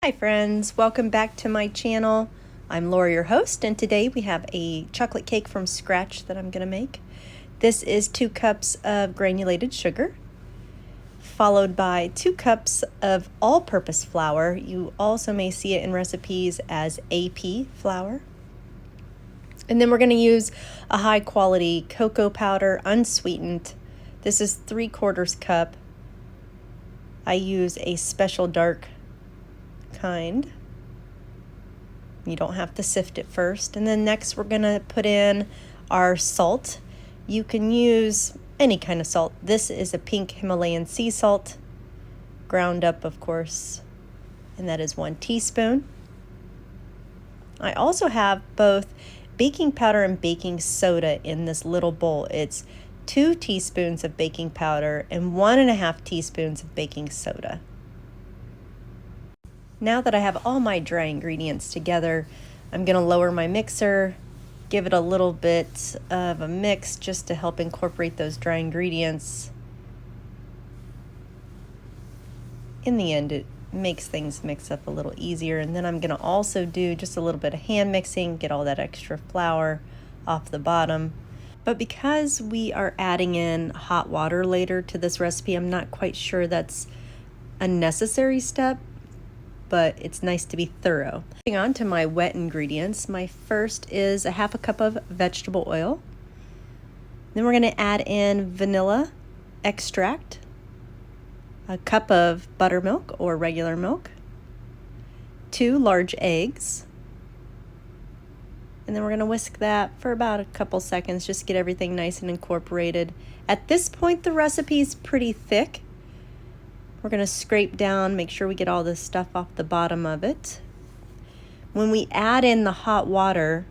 Hi friends, welcome back to my channel. I'm Laura, your host, and today we have a chocolate cake from scratch that I'm going to make. This is 2 cups of granulated sugar, followed by 2 cups of all-purpose flour. You also may see it in recipes as AP flour. And then we're going to use a high-quality cocoa powder, unsweetened. This is 3/4 cup. I use a special dark kind. You don't have to sift it first. And then next we're gonna put in our salt. You can use any kind of salt. This is a pink Himalayan sea salt, ground up of course, and that is 1 teaspoon. I also have both baking powder and baking soda in this little bowl. It's 2 teaspoons of baking powder and 1.5 teaspoons of baking soda. Now that I have all my dry ingredients together, I'm going to lower my mixer, give it a little bit of a mix just to help incorporate those dry ingredients. In the end, it makes things mix up a little easier. And then I'm going to also do just a little bit of hand mixing, get all that extra flour off the bottom. But because we are adding in hot water later to this recipe, I'm not quite sure that's a necessary step, but it's nice to be thorough. Moving on to my wet ingredients, my first is a 1/2 cup of vegetable oil. Then we're going to add in vanilla extract, a cup of buttermilk or regular milk, 2 large eggs, and then we're going to whisk that for about a couple seconds, just get everything nice and incorporated. At this point, the recipe is pretty thick. We're going to scrape down, make sure we get all this stuff off the bottom of it. When we add in the hot water,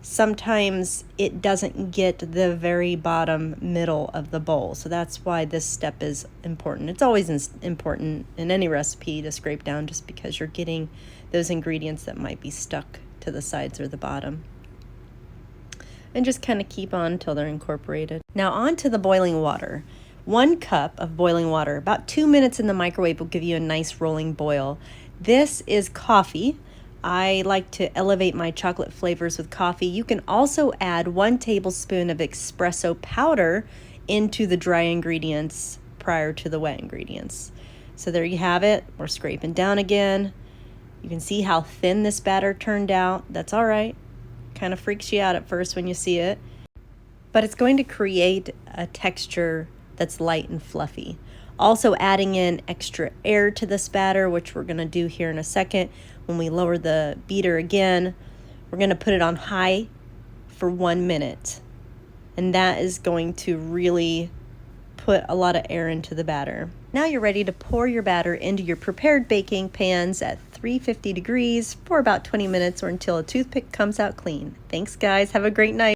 sometimes it doesn't get the very bottom middle of the bowl. So that's why this step is important. It's always important in any recipe to scrape down, just because you're getting those ingredients that might be stuck to the sides or the bottom. And just kind of keep on until they're incorporated. Now on to the boiling water. 1 cup of boiling water, about 2 minutes in the microwave will give you a nice rolling boil. This is coffee. I like to elevate my chocolate flavors with coffee. You can also add 1 tablespoon of expresso powder into the dry ingredients prior to the wet ingredients. So there you have it. We're scraping down again. You can see how thin this batter turned out. That's all right. Kind of freaks you out at first when you see it, but it's going to create a texture that's light and fluffy. Also adding in extra air to this batter, which we're going to do here in a second. When we lower the beater again, we're going to put it on high for 1 minute. And that is going to really put a lot of air into the batter. Now you're ready to pour your batter into your prepared baking pans at 350 degrees for about 20 minutes or until a toothpick comes out clean. Thanks guys, have a great night.